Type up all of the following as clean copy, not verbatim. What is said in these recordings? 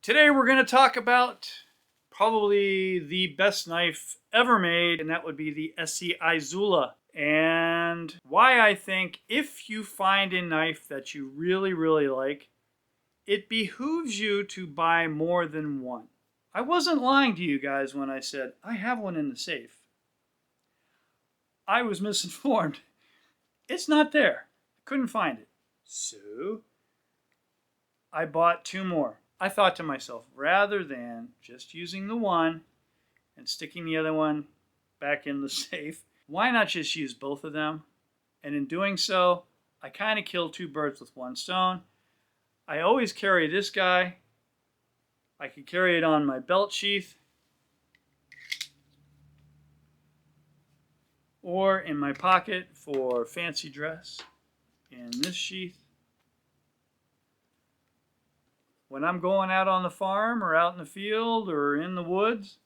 Today we're going to talk about probably the best knife ever made, and that would be the ESEE Izula. And why I think if you find a knife that you really like, it behooves you to buy more than one. I wasn't lying to you guys when I said I have one in the safe. I was misinformed. It's not there. I couldn't find it. So I bought two more. I thought to myself, rather than just using the one and sticking the other one back in the safe, why not just use both of them? And in doing so, I kind of killed two birds with one stone. I always carry this guy. I could carry it on my belt sheath or in my pocket for fancy dress in this sheath. When I'm going out on the farm or out in the field or in the woods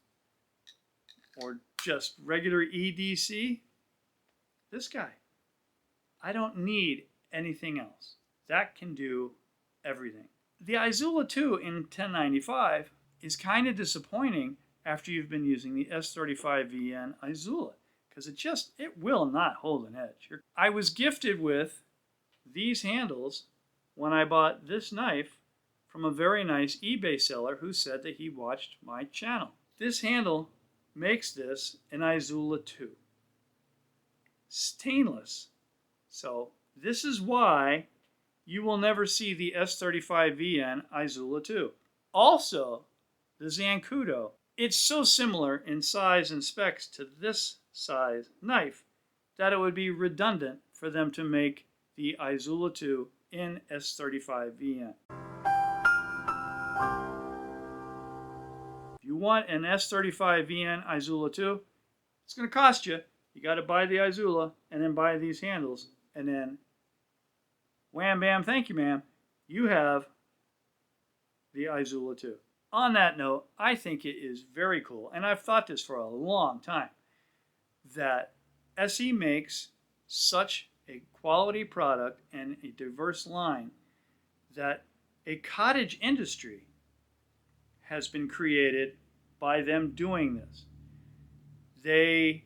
or just regular EDC, this guy. I don't need anything else. That can do everything. The Izula II in 1095 is kind of disappointing after you've been using the S35VN Izula because it will not hold an edge. I was gifted with these handles when I bought this knife from a very nice eBay seller who said that he watched my channel. This handle makes this an Izula II. Stainless. So this is why you will never see the S35VN Izula II. Also, the Zancudo. It's so similar in size and specs to this size knife that it would be redundant for them to make the Izula II in S35VN. If you want an S35VN Izula II, it's going to cost you. You got to buy the Izula and then buy these handles. And then, wham, bam, thank you, ma'am. You have the Izula II. On that note, I think it is very cool, and I've thought this for a long time, that ESEE makes such a quality product and a diverse line that a cottage industry has been created by them doing this. They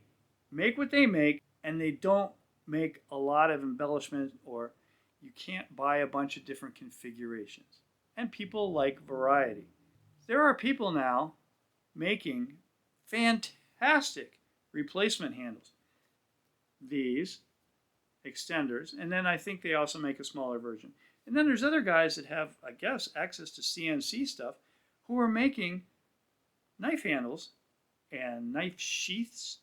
make what they make, and they don't make a lot of embellishment, or you can't buy a bunch of different configurations. And people like variety. There are people now making fantastic replacement handles. These extenders, and then I think they also make a smaller version. And then there's other guys that have, I guess, access to CNC stuff who are making knife handles and knife sheaths,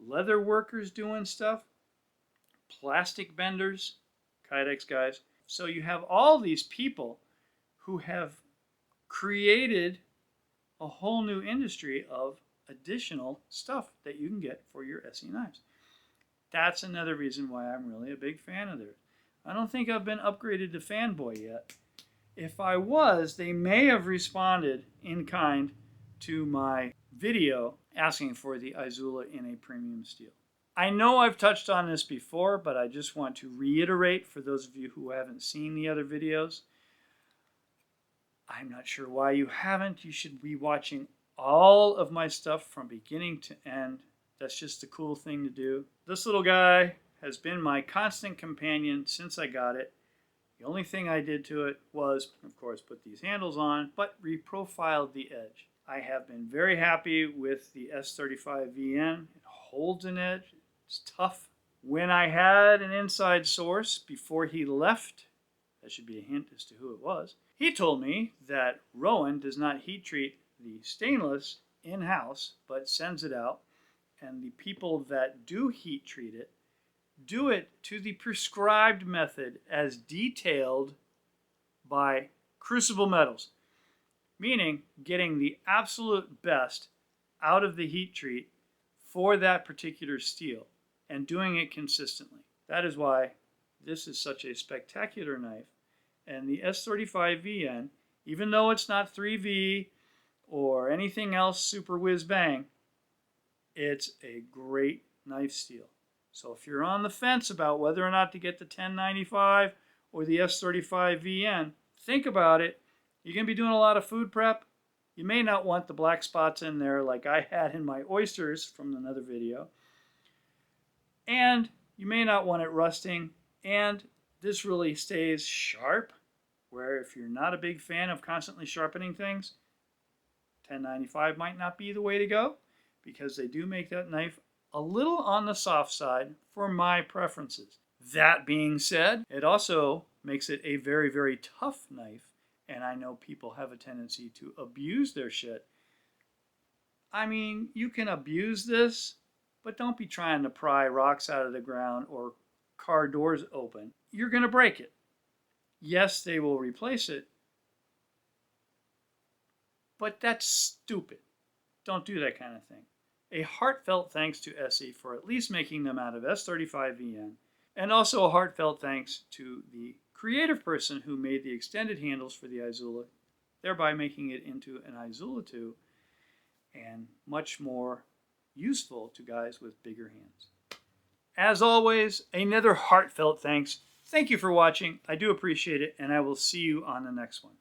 leather workers doing stuff, plastic benders, Kydex guys. So you have all these people who have created a whole new industry of additional stuff that you can get for your ESEE knives. That's another reason why I'm really a big fan of theirs. I don't think I've been upgraded to fanboy yet. If I was, they may have responded in kind to my video asking for the Izula in a premium steel. I know I've touched on this before, but I just want to reiterate for those of you who haven't seen the other videos. I'm not sure why you haven't. You should be watching all of my stuff from beginning to end. That's just a cool thing to do. This little guy has been my constant companion since I got it. The only thing I did to it was, of course, put these handles on, but reprofiled the edge. I have been very happy with the S35VN. It holds an edge. It's tough. When I had an inside source before he left, that should be a hint as to who it was, he told me that Rowan does not heat treat the stainless in-house, but sends it out, and the people that do heat treat it do it to the prescribed method as detailed by Crucible Metals, meaning getting the absolute best out of the heat treat for that particular steel and doing it consistently. That is why this is such a spectacular knife. And the S35VN, even though it's not 3V or anything else super whiz bang, it's a great knife steel. So if you're on the fence about whether or not to get the 1095 or the S35VN, think about it. You're going to be doing a lot of food prep. You may not want the black spots in there like I had in my oysters from another video. And you may not want it rusting. And this really stays sharp, where if you're not a big fan of constantly sharpening things, 1095 might not be the way to go, because they do make that knife a little on the soft side for my preferences. That being said, it also makes it a very, very tough knife, and I know people have a tendency to abuse their shit. I mean, you can abuse this, but don't be trying to pry rocks out of the ground or car doors open. You're going to break it. Yes, they will replace it, but that's stupid. Don't do that kind of thing. A heartfelt thanks to ESEE for at least making them out of S35VN, and also a heartfelt thanks to the creative person who made the extended handles for the Izula, thereby making it into an Izula II and much more useful to guys with bigger hands. As always, another heartfelt thanks. Thank you for watching. I do appreciate it, and I will see you on the next one.